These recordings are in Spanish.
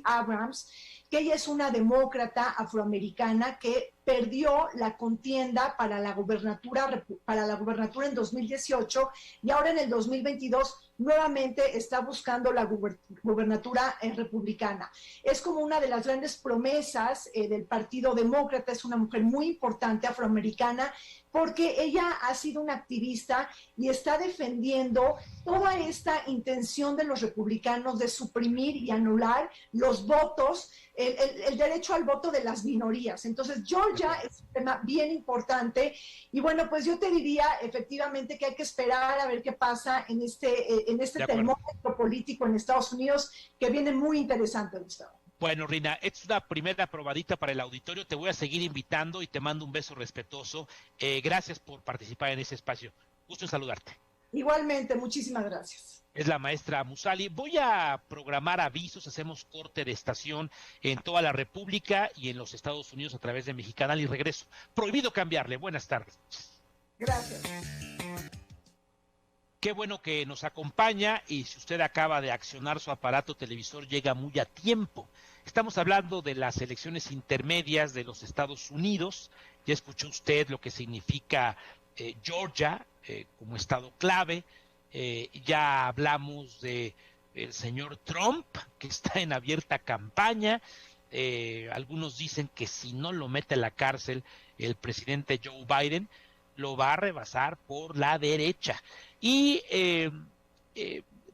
Abrams, que ella es una demócrata afroamericana que perdió la contienda para la gubernatura en 2018 y ahora en el 2022 nuevamente está buscando la gubernatura republicana. Es como una de las grandes promesas del Partido Demócrata, es una mujer muy importante afroamericana porque ella ha sido una activista y está defendiendo toda esta intención de los republicanos de suprimir y anular los votos, el derecho al voto de las minorías. Entonces, Georgia es un tema bien importante y bueno, pues yo te diría efectivamente que hay que esperar a ver qué pasa en este termómetro político en Estados Unidos, que viene muy interesante, Gustavo. Bueno, Rina, es una primera probadita para el auditorio. Te voy a seguir invitando y te mando un beso respetuoso. Gracias por participar en ese espacio. Gusto en saludarte. Igualmente, muchísimas gracias. Es la maestra Musali. Voy a programar avisos, hacemos corte de estación en toda la República y en los Estados Unidos a través de Mexicanal y regreso. Prohibido cambiarle. Buenas tardes. Gracias. Qué bueno que nos acompaña y si usted acaba de accionar su aparato televisor llega muy a tiempo. Estamos hablando de las elecciones intermedias de los Estados Unidos. Ya escuchó usted lo que significa Georgia como estado clave. Ya hablamos de el señor Trump, que está en abierta campaña. Algunos dicen que si no lo mete a la cárcel el presidente Joe Biden, lo va a rebasar por la derecha. Y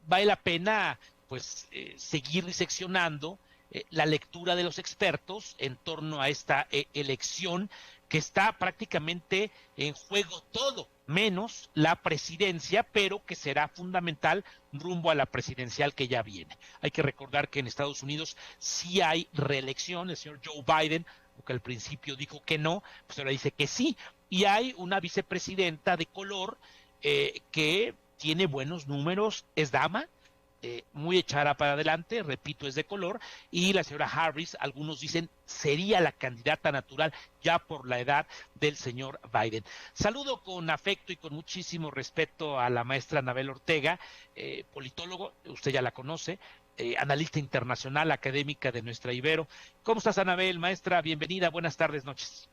vale la pena pues seguir diseccionando la lectura de los expertos en torno a esta elección que está prácticamente en juego todo, menos la presidencia, pero que será fundamental rumbo a la presidencial que ya viene. Hay que recordar que en Estados Unidos sí hay reelección, el señor Joe Biden, aunque al principio dijo que no, pues ahora dice que sí, y hay una vicepresidenta de color que tiene buenos números, es dama, muy echada para adelante, repito, es de color, y la señora Harris, algunos dicen, sería la candidata natural ya por la edad del señor Biden. Saludo con afecto y con muchísimo respeto a la maestra Anabel Ortega, politólogo, usted ya la conoce, analista internacional, académica de nuestra Ibero. ¿Cómo estás, Anabel, maestra? Bienvenida, buenas tardes, noches.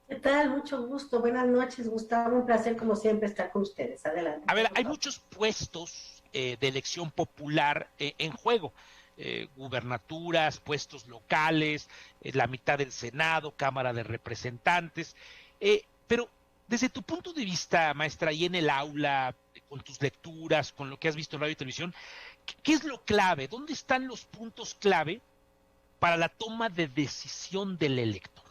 ¿Qué tal? Mucho gusto. Buenas noches, Gustavo. Un placer, como siempre, estar con ustedes. Adelante. A ver, hay muchos puestos de elección popular en juego. Gubernaturas, puestos locales, la mitad del Senado, Cámara de Representantes. Pero desde tu punto de vista, maestra, y en el aula, con tus lecturas, con lo que has visto en radio y televisión, ¿qué es lo clave? ¿Dónde están los puntos clave para la toma de decisión del elector?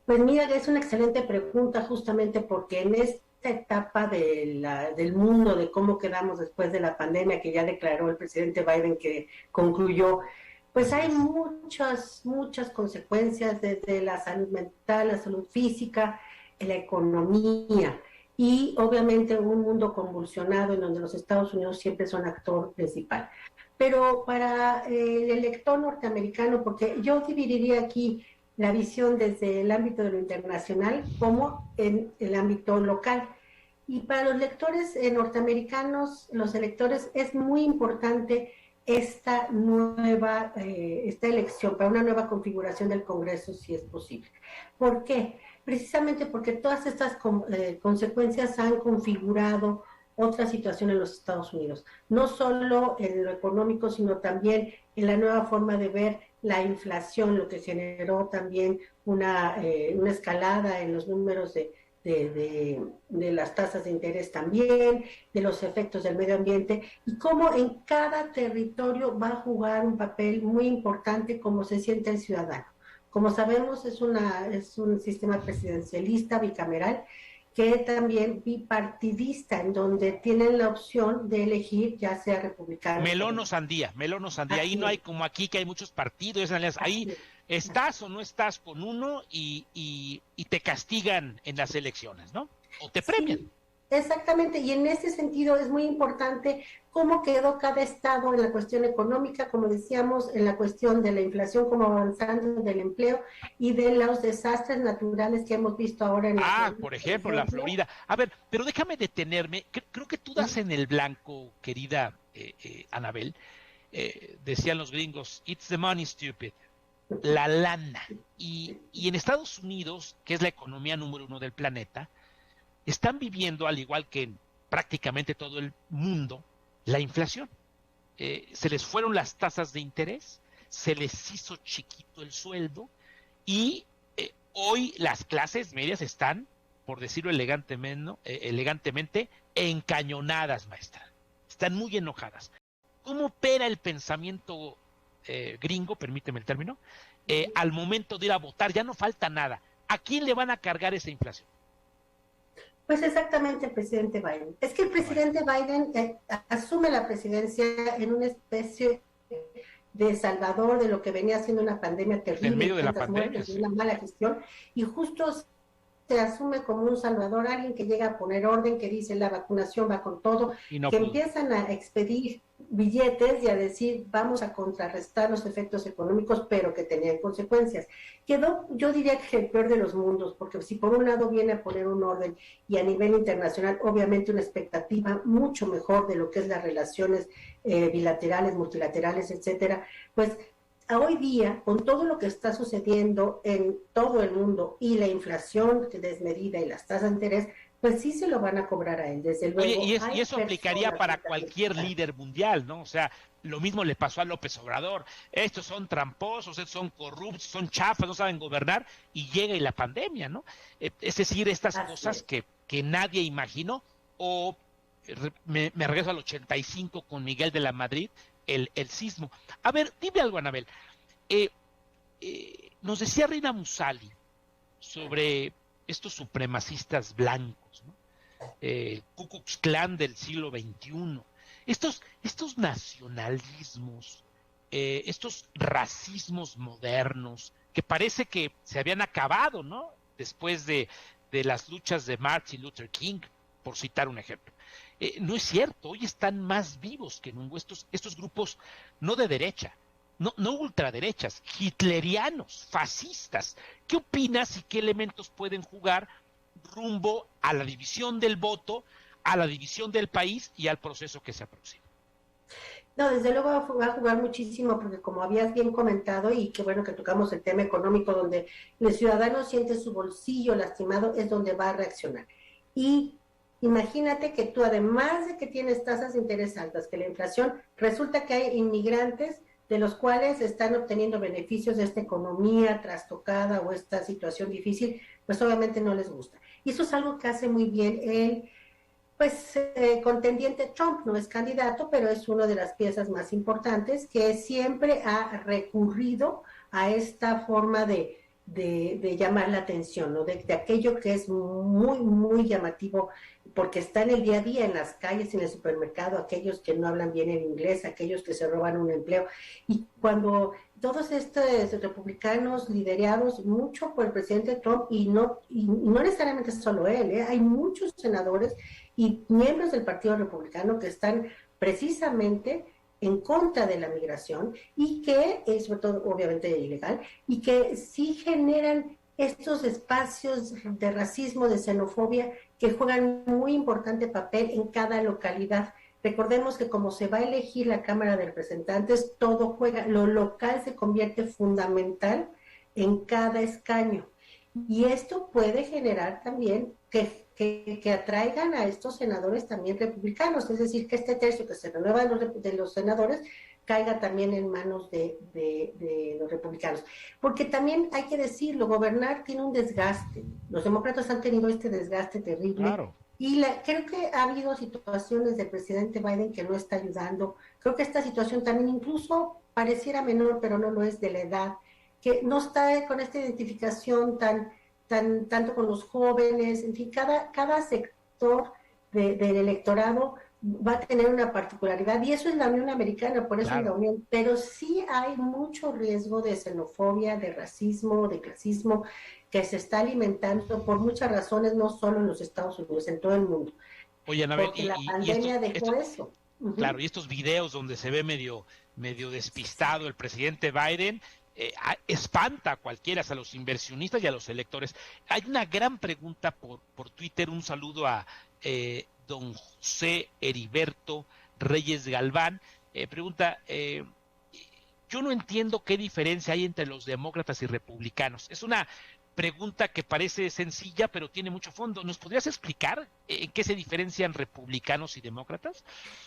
Pues mira, es una excelente pregunta justamente porque en esta etapa del mundo, de cómo quedamos después de la pandemia que ya declaró el presidente Biden que concluyó, pues hay muchas consecuencias desde la salud mental, la salud física, la economía y obviamente un mundo convulsionado en donde los Estados Unidos siempre son actor principal. Pero para el elector norteamericano, porque yo dividiría aquí la visión desde el ámbito de lo internacional como en el ámbito local. Y para los lectores norteamericanos, los electores, es muy importante esta elección para una nueva configuración del Congreso, si es posible. ¿Por qué? Precisamente porque todas estas consecuencias han configurado otra situación en los Estados Unidos, no solo en lo económico, sino también en la nueva forma de ver la inflación, lo que generó también una escalada en los números de las tasas de interés también, de los efectos del medio ambiente, y cómo en cada territorio va a jugar un papel muy importante cómo se siente el ciudadano. Como sabemos, es un sistema presidencialista, bicameral, que también bipartidista, en donde tienen la opción de elegir ya sea republicano. Melón o sandía. Ahí no hay como aquí que hay muchos partidos, ahí estás o no estás con uno y te castigan en las elecciones, ¿no? O te premian. Sí, exactamente, y en ese sentido es muy importante cómo quedó cada estado en la cuestión económica, como decíamos, en la cuestión de la inflación, cómo avanzando del empleo y de los desastres naturales que hemos visto ahora en la Florida, por ejemplo, la Florida. A ver, pero déjame detenerme, creo que tú das en el blanco, querida Anabel. decían los gringos, it's the money, stupid, la lana. Y en Estados Unidos, que es la economía número 1 del planeta, están viviendo, al igual que en prácticamente todo el mundo, la inflación. Se les fueron las tasas de interés, se les hizo chiquito el sueldo y hoy las clases medias están, por decirlo elegantemente, encañonadas, maestra. Están muy enojadas. ¿Cómo opera el pensamiento gringo, permíteme el término, al momento de ir a votar? Ya no falta nada. ¿A quién le van a cargar esa inflación? Pues exactamente el presidente Biden. Es que el presidente Biden asume la presidencia en una especie de salvador de lo que venía siendo una pandemia terrible, en medio de la pandemia, sí, una mala gestión, y justo se asume como un salvador, alguien que llega a poner orden, que dice la vacunación va con todo, no que pudo. empiezan a expedir billetes y a decir vamos a contrarrestar los efectos económicos, pero que tenían consecuencias. Quedó, yo diría que el peor de los mundos, porque si por un lado viene a poner un orden y a nivel internacional, obviamente una expectativa mucho mejor de lo que es las relaciones bilaterales, multilaterales, etcétera, pues hoy día, con todo lo que está sucediendo en todo el mundo y la inflación desmedida y las tasas de interés, pues sí se lo van a cobrar a él, desde luego. Oye, y eso aplicaría para cualquier líder mundial, ¿no? O sea, lo mismo le pasó a López Obrador. Estos son tramposos, estos son corruptos, son chafas, no saben gobernar, y llega y la pandemia, ¿no? Es decir, estas cosas que nadie imaginó. O me regreso al 85 con Miguel de la Madrid, el sismo. A ver, dime algo, Anabel. Nos decía Reina Musali sobre estos supremacistas blancos, ¿no? Ku Klux Klan del siglo XXI, estos nacionalismos, estos racismos modernos que parece que se habían acabado, ¿no? Después de las luchas de Martin Luther King, por citar un ejemplo. No es cierto, hoy están más vivos que nunca estos grupos, no de derecha, no ultraderechas, hitlerianos, fascistas. ¿Qué opinas y qué elementos pueden jugar rumbo a la división del voto, a la división del país y al proceso que se aproxima? No, desde luego va a jugar muchísimo, porque como habías bien comentado, y qué bueno que tocamos el tema económico, donde el ciudadano siente su bolsillo lastimado, es donde va a reaccionar. Y imagínate que tú, además de que tienes tasas de interés altas, que la inflación, resulta que hay inmigrantes de los cuales están obteniendo beneficios de esta economía trastocada o esta situación difícil, pues obviamente no les gusta. Y eso es algo que hace muy bien el contendiente Trump. No es candidato, pero es una de las piezas más importantes, que siempre ha recurrido a esta forma de llamar la atención, ¿no? De aquello que es muy, muy llamativo, porque está en el día a día, en las calles, en el supermercado, aquellos que no hablan bien el inglés, aquellos que se roban un empleo. Y cuando todos estos republicanos liderados mucho por el presidente Trump, y no necesariamente solo él, hay muchos senadores y miembros del Partido Republicano que están precisamente en contra de la migración, y que, sobre todo obviamente ilegal, y que sí generan estos espacios de racismo, de xenofobia, que juegan muy importante papel en cada localidad. Recordemos que como se va a elegir la Cámara de Representantes, todo juega, lo local se convierte fundamental en cada escaño. Y esto puede generar también que atraigan a estos senadores también republicanos, es decir, que este tercio que se renueva de los senadores caiga también en manos de los republicanos. Porque también hay que decirlo, gobernar tiene un desgaste. Los demócratas han tenido este desgaste terrible. Claro. Y creo que ha habido situaciones del presidente Biden que no está ayudando. Creo que esta situación también incluso pareciera menor, pero no lo es, de la edad, que no está con esta identificación tanto con los jóvenes. En fin, cada sector del electorado va a tener una particularidad, y eso es la Unión Americana, por eso claro. Es la Unión, pero sí hay mucho riesgo de xenofobia, de racismo, de clasismo, que se está alimentando por muchas razones, no solo en los Estados Unidos, en todo el mundo. Oye, Anabel, porque la pandemia dejó eso. Claro, y estos videos donde se ve medio despistado el presidente Biden, espanta a cualquiera, a los inversionistas y a los electores. Hay una gran pregunta por Twitter, un saludo a don José Heriberto Reyes Galván, pregunta, yo no entiendo qué diferencia hay entre los demócratas y republicanos. Es una pregunta que parece sencilla, pero tiene mucho fondo. ¿Nos podrías explicar en qué se diferencian republicanos y demócratas?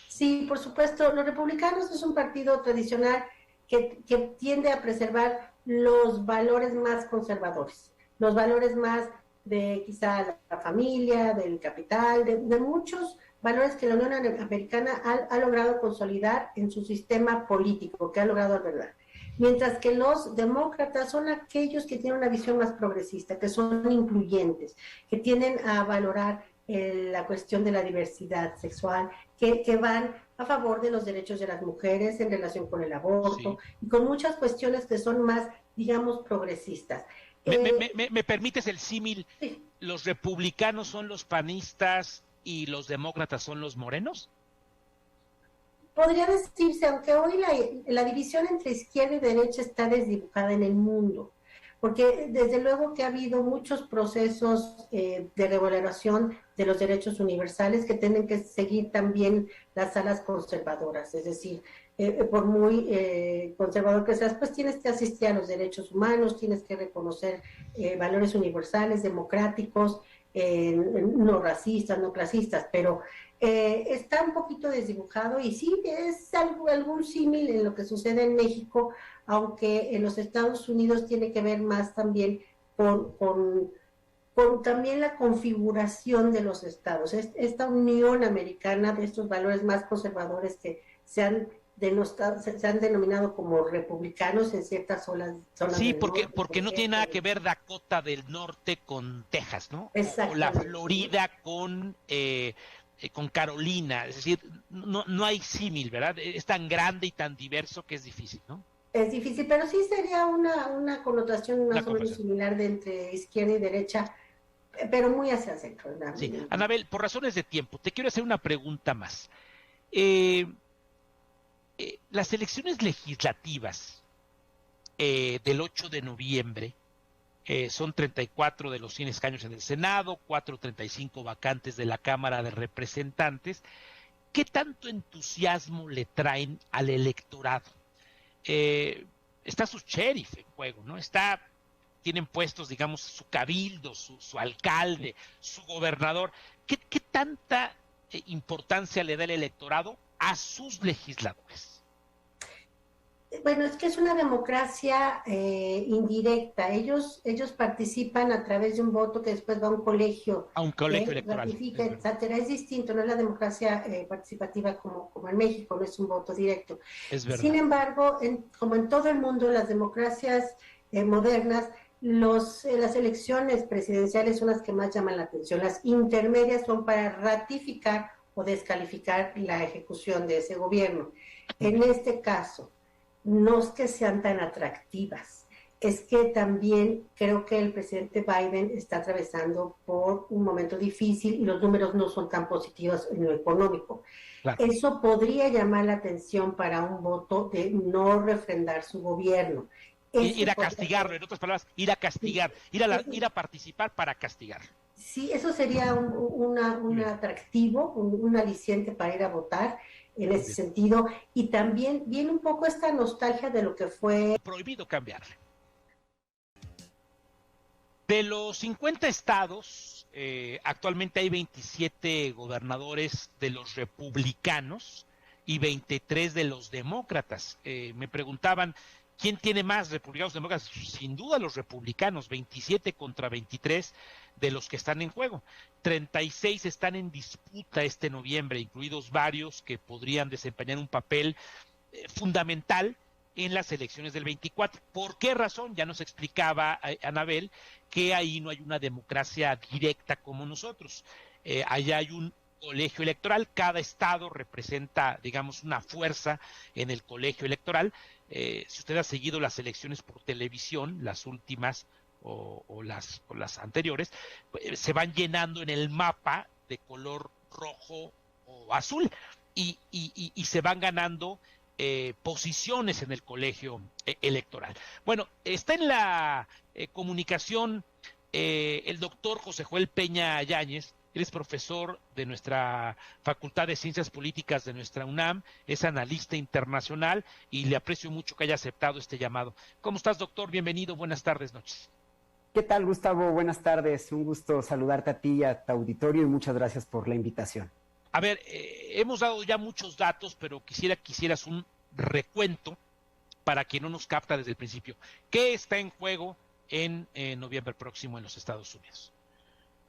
Sí, por supuesto. Los republicanos es un partido tradicional que tiende a preservar los valores más conservadores, los valores más de quizá la familia, del capital, de muchos valores que la Unión Americana ha logrado consolidar en su sistema político, que ha logrado albergar. Mientras que los demócratas son aquellos que tienen una visión más progresista, que son incluyentes, que tienden a valorar la cuestión de la diversidad sexual, que van a favor de los derechos de las mujeres en relación con el aborto, sí, y con muchas cuestiones que son más, digamos, progresistas. ¿Me permites el símil? Sí. ¿Los republicanos son los panistas y los demócratas son los morenos? Podría decirse, aunque hoy la división entre izquierda y derecha está desdibujada en el mundo, porque desde luego que ha habido muchos procesos de revaloración de los derechos universales que tienen que seguir también las alas conservadoras, es decir, por muy conservador que seas, pues tienes que asistir a los derechos humanos, tienes que reconocer valores universales, democráticos, no racistas, no clasistas, pero está un poquito desdibujado y sí, es algún símil en lo que sucede en México, aunque en los Estados Unidos tiene que ver más también con también la configuración de los estados, esta unión americana de estos valores más conservadores que se han denominado como republicanos en ciertas zonas. Sí, porque no tiene nada que ver Dakota del Norte con Texas, ¿no? O la Florida con Carolina, es decir, no hay símil, ¿verdad? Es tan grande y tan diverso que es difícil, ¿no? Es difícil, pero sí sería una connotación más o menos similar de entre izquierda y derecha, pero muy hacia el centro. Sí, Anabel, por razones de tiempo, te quiero hacer una pregunta más. Las elecciones legislativas del 8 de noviembre son 34 de los 100 escaños en el Senado, 435 vacantes de la Cámara de Representantes. ¿Qué tanto entusiasmo le traen al electorado? Está su sheriff en juego, ¿no? Tienen puestos, digamos, su cabildo, su alcalde, su gobernador. ¿Qué tanta importancia le da el electorado a sus legisladores? Bueno, es que es una democracia indirecta. Ellos participan a través de un voto que después va a un colegio. A un colegio electoral. Ratifica, etcétera. Es distinto, no es la democracia participativa como en México, no es un voto directo. Es verdad. Sin embargo, como en todo el mundo, las democracias modernas, las elecciones presidenciales son las que más llaman la atención. Las intermedias son para ratificar o descalificar la ejecución de ese gobierno. En este caso, no es que sean tan atractivas, es que también creo que el presidente Biden está atravesando por un momento difícil y los números no son tan positivos en lo económico. Claro. Eso podría llamar la atención para un voto de no refrendar su gobierno. Ir a castigarlo, en otras palabras, ir a castigar, ir a participar para castigar. Sí, eso sería un atractivo, un aliciente para ir a votar en ese sentido, y también viene un poco esta nostalgia de lo que fue prohibido cambiarle. De los 50 estados, actualmente hay 27 gobernadores de los republicanos y 23 de los demócratas. Me preguntaban, ¿quién tiene más, republicanos o demócratas? Sin duda los republicanos, 27 contra 23 de los que están en juego. 36 están en disputa este noviembre, incluidos varios que podrían desempeñar un papel fundamental en las elecciones del 24. ¿Por qué razón? Ya nos explicaba Anabel que ahí no hay una democracia directa como nosotros. Allá hay un colegio electoral, cada estado representa, digamos, una fuerza en el colegio electoral. Si usted ha seguido las elecciones por televisión, las últimas o las anteriores, se van llenando en el mapa de color rojo o azul y se van ganando posiciones en el colegio electoral. Bueno, está en la comunicación el doctor José Joel Peña Yáñez, Él es profesor de nuestra Facultad de Ciencias Políticas de nuestra UNAM, es analista internacional y le aprecio mucho que haya aceptado este llamado. ¿Cómo estás, doctor? Bienvenido, buenas tardes, noches. ¿Qué tal, Gustavo? Buenas tardes. Un gusto saludarte a ti y a tu auditorio y muchas gracias por la invitación. A ver, hemos dado ya muchos datos, pero quisieras un recuento para quien no nos capta desde el principio. ¿Qué está en juego en noviembre próximo en los Estados Unidos?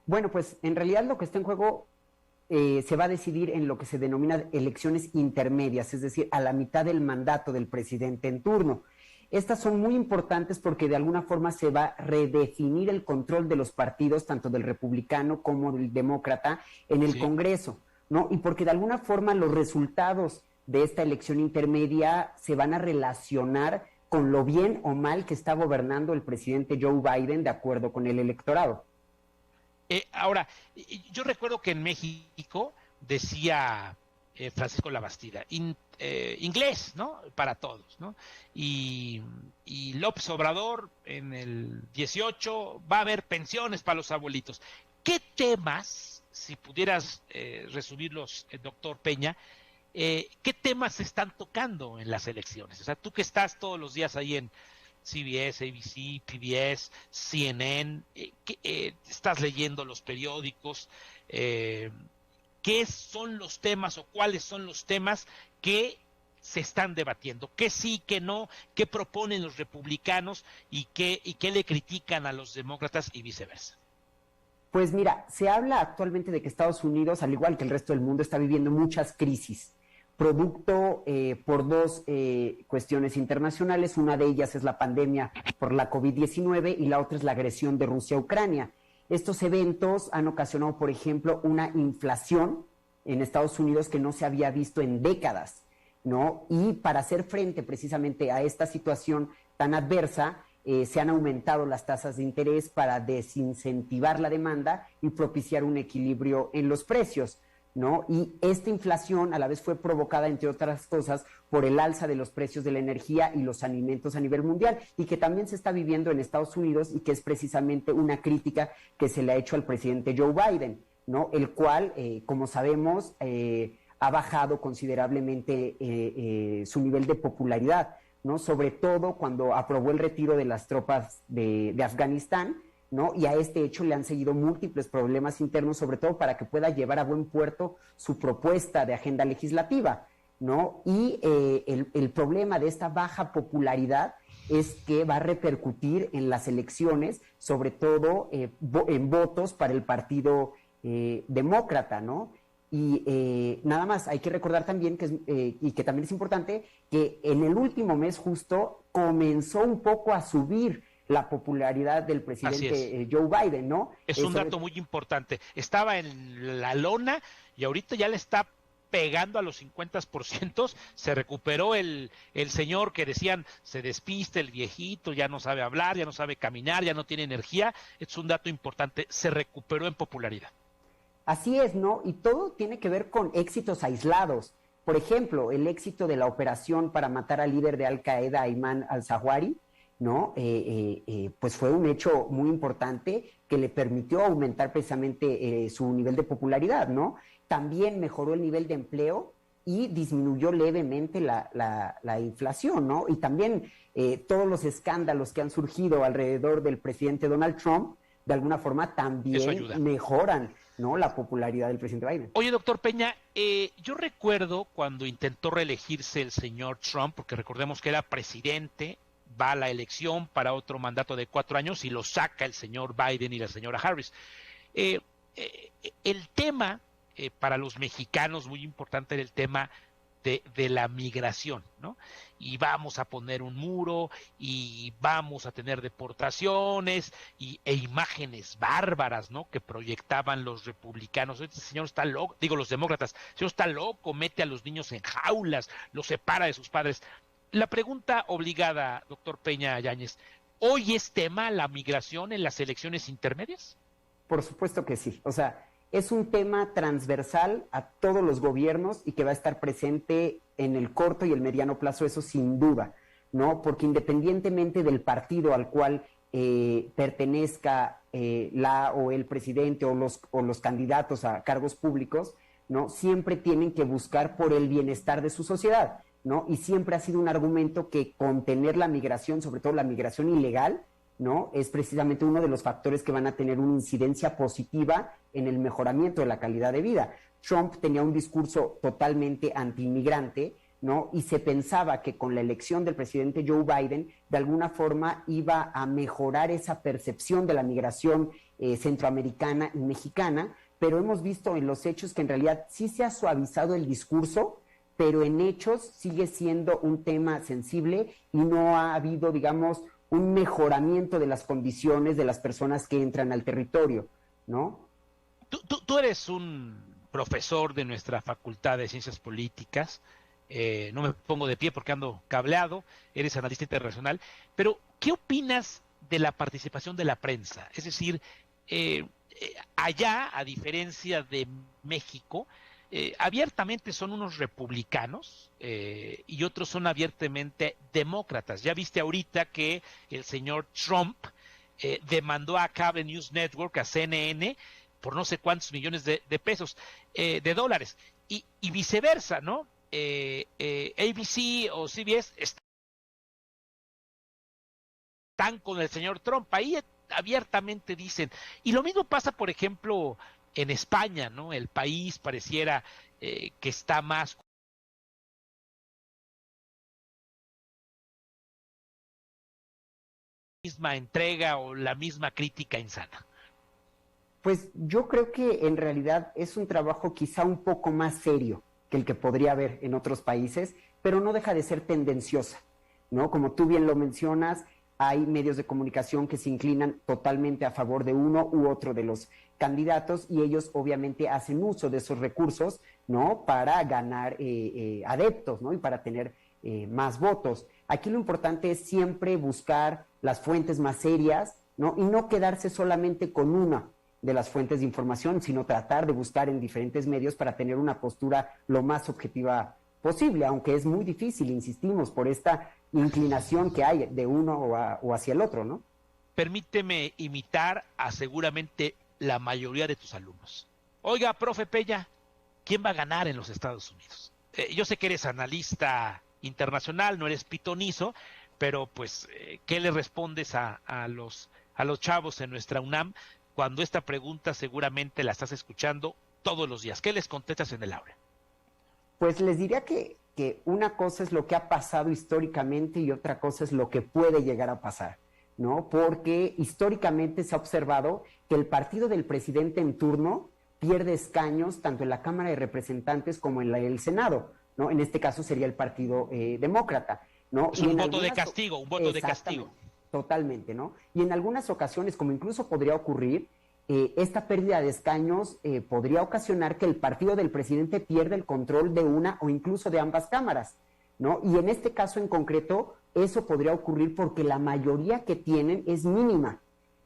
Bueno, pues en realidad lo que está en juego se va a decidir en lo que se denomina elecciones intermedias, es decir, a la mitad del mandato del presidente en turno. Estas son muy importantes porque de alguna forma se va a redefinir el control de los partidos, tanto del republicano como del demócrata, en el Congreso, ¿no? Y porque de alguna forma los resultados de esta elección intermedia se van a relacionar con lo bien o mal que está gobernando el presidente Joe Biden de acuerdo con el electorado. Ahora, yo recuerdo que en México decía Francisco Labastida, inglés, ¿no? Para todos, ¿no? Y López Obrador en el 18 va a haber pensiones para los abuelitos. ¿Qué temas, si pudieras resumirlos, doctor Peña, qué temas se están tocando en las elecciones? O sea, tú que estás todos los días ahí en CBS, ABC, PBS, CNN, estás leyendo los periódicos, ¿qué son los temas o cuáles son los temas que se están debatiendo? ¿Qué sí, qué no? ¿Qué proponen los republicanos y qué le critican a los demócratas y viceversa? Pues mira, se habla actualmente de que Estados Unidos, al igual que el resto del mundo, está viviendo muchas crisis, producto por dos cuestiones internacionales. Una de ellas es la pandemia por la COVID-19 y la otra es la agresión de Rusia a Ucrania. Estos eventos han ocasionado, por ejemplo, una inflación en Estados Unidos que no se había visto en décadas, ¿no? Y para hacer frente precisamente a esta situación tan adversa, se han aumentado las tasas de interés para desincentivar la demanda y propiciar un equilibrio en los precios, ¿no? Y esta inflación a la vez fue provocada, entre otras cosas, por el alza de los precios de la energía y los alimentos a nivel mundial, y que también se está viviendo en Estados Unidos y que es precisamente una crítica que se le ha hecho al presidente Joe Biden, ¿no? El cual, como sabemos, ha bajado considerablemente su nivel de popularidad, ¿no? Sobre todo cuando aprobó el retiro de las tropas de Afganistán, ¿no? Y a este hecho le han seguido múltiples problemas internos, sobre todo para que pueda llevar a buen puerto su propuesta de agenda legislativa, ¿no? Y el problema de esta baja popularidad es que va a repercutir en las elecciones, sobre todo en votos para el partido demócrata, ¿no? Y nada más, hay que recordar también y que también es importante que en el último mes justo comenzó un poco a subir la popularidad del presidente Joe Biden, ¿no? Es un dato muy importante. Estaba en la lona y ahorita ya le está pegando a los 50%. Se recuperó el señor que decían se despiste, el viejito, ya no sabe hablar, ya no sabe caminar, ya no tiene energía. Es un dato importante. Se recuperó en popularidad. Así es, ¿no? Y todo tiene que ver con éxitos aislados. Por ejemplo, el éxito de la operación para matar al líder de Al Qaeda, Ayman al-Zawahiri, ¿no? Pues fue un hecho muy importante que le permitió aumentar precisamente su nivel de popularidad, ¿no? También mejoró el nivel de empleo y disminuyó levemente la inflación, ¿no? Y también todos los escándalos que han surgido alrededor del presidente Donald Trump, de alguna forma también mejoran, ¿no?, la popularidad del presidente Biden. Oye, doctor Peña, yo recuerdo cuando intentó reelegirse el señor Trump, porque recordemos que era presidente, va a la elección para otro mandato de 4 años y lo saca el señor Biden y la señora Harris. El tema para los mexicanos muy importante era el tema de la migración, ¿no? Y vamos a poner un muro y vamos a tener deportaciones e imágenes bárbaras, ¿no?, que proyectaban los republicanos. Este señor está loco, digo los demócratas, el señor está loco, mete a los niños en jaulas, los separa de sus padres. La pregunta obligada, doctor Peña Yáñez, ¿hoy es tema la migración en las elecciones intermedias? Por supuesto que sí, o sea, es un tema transversal a todos los gobiernos y que va a estar presente en el corto y el mediano plazo, eso sin duda, ¿no? Porque independientemente del partido al cual pertenezca la o el presidente o los candidatos a cargos públicos, ¿no? Siempre tienen que buscar por el bienestar de su sociedad, ¿no? Y siempre ha sido un argumento que contener la migración, sobre todo la migración ilegal, ¿no? Es precisamente uno de los factores que van a tener una incidencia positiva en el mejoramiento de la calidad de vida. Trump tenía un discurso totalmente antiinmigrante, ¿no? Y se pensaba que con la elección del presidente Joe Biden, de alguna forma iba a mejorar esa percepción de la migración centroamericana y mexicana, pero hemos visto en los hechos que en realidad sí se ha suavizado el discurso, pero en hechos sigue siendo un tema sensible y no ha habido, digamos, un mejoramiento de las condiciones de las personas que entran al territorio, ¿no? Tú eres un profesor de nuestra Facultad de Ciencias Políticas, no me pongo de pie porque ando cableado, eres analista internacional, pero ¿qué opinas de la participación de la prensa? Es decir, allá, a diferencia de México, abiertamente son unos republicanos y otros son abiertamente demócratas. Ya viste ahorita que el señor Trump demandó a Cable News Network, a CNN, por no sé cuántos millones de pesos, de dólares, y viceversa, ¿no? ABC o CBS están con el señor Trump, ahí abiertamente dicen, y lo mismo pasa, por ejemplo, en España, ¿no? El país pareciera que está más misma entrega o la misma crítica insana. Pues yo creo que en realidad es un trabajo quizá un poco más serio que el que podría haber en otros países, pero no deja de ser tendenciosa, ¿no? Como tú bien lo mencionas, hay medios de comunicación que se inclinan totalmente a favor de uno u otro de los candidatos y ellos obviamente hacen uso de esos recursos, ¿no? Para ganar adeptos, ¿no? Y para tener más votos. Aquí lo importante es siempre buscar las fuentes más serias, ¿no? Y no quedarse solamente con una de las fuentes de información, sino tratar de buscar en diferentes medios para tener una postura lo más objetiva posible, aunque es muy difícil, insistimos, por esta inclinación que hay de uno o hacia el otro, ¿no? Permíteme imitar a seguramente la mayoría de tus alumnos. Oiga, profe Peña, ¿quién va a ganar en los Estados Unidos? Yo sé que eres analista internacional, no eres pitonizo, pero pues, ¿qué le respondes a los chavos en nuestra UNAM cuando esta pregunta seguramente la estás escuchando todos los días? ¿Qué les contestas en el aula? Pues les diría que una cosa es lo que ha pasado históricamente y otra cosa es lo que puede llegar a pasar, ¿no? Porque históricamente se ha observado que el partido del presidente en turno pierde escaños tanto en la Cámara de Representantes como en el Senado, ¿no? En este caso sería el Partido Demócrata, ¿no? Es un voto de castigo, un voto de castigo. Totalmente, ¿no? Y en algunas ocasiones, como incluso podría ocurrir, esta pérdida de escaños podría ocasionar que el partido del presidente pierda el control de una o incluso de ambas cámaras, ¿no? Y en este caso en concreto, eso podría ocurrir porque la mayoría que tienen es mínima,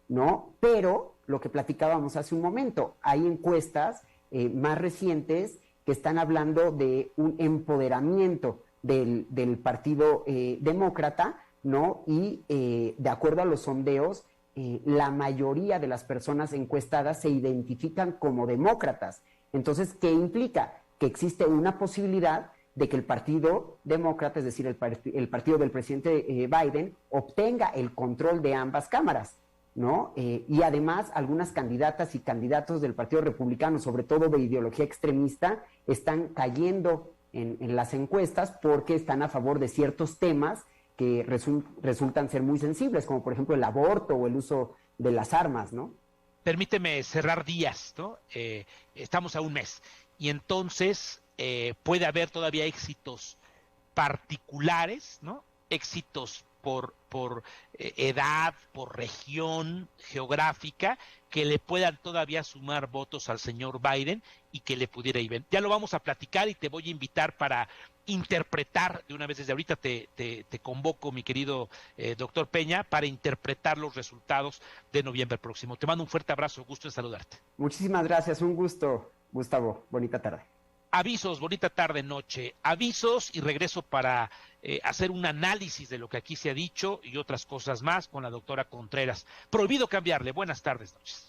¿no? Pero, lo que platicábamos hace un momento, hay encuestas más recientes que están hablando de un empoderamiento del partido demócrata, ¿no? Y de acuerdo a los sondeos, la mayoría de las personas encuestadas se identifican como demócratas. Entonces, ¿qué implica? Que existe una posibilidad de que el Partido Demócrata, es decir, el partido del presidente Biden, obtenga el control de ambas cámaras, ¿no? Y además, algunas candidatas y candidatos del Partido Republicano, sobre todo de ideología extremista, están cayendo en las encuestas porque están a favor de ciertos temas que resultan ser muy sensibles, como por ejemplo el aborto o el uso de las armas, ¿no? Permíteme cerrar días, ¿no? Estamos a un mes y entonces puede haber todavía éxitos particulares, ¿no? Éxitos por edad, por región geográfica, que le puedan todavía sumar votos al señor Biden y que le pudiera ir bien. Ya lo vamos a platicar y te voy a invitar para interpretar, de una vez desde ahorita te convoco, mi querido doctor Peña, para interpretar los resultados de noviembre próximo. Te mando un fuerte abrazo, gusto en saludarte. Muchísimas gracias, un gusto, Gustavo, bonita tarde. Avisos, bonita tarde, noche, avisos y regreso para hacer un análisis de lo que aquí se ha dicho y otras cosas más con la doctora Contreras. Prohibido cambiarle. Buenas tardes, noches.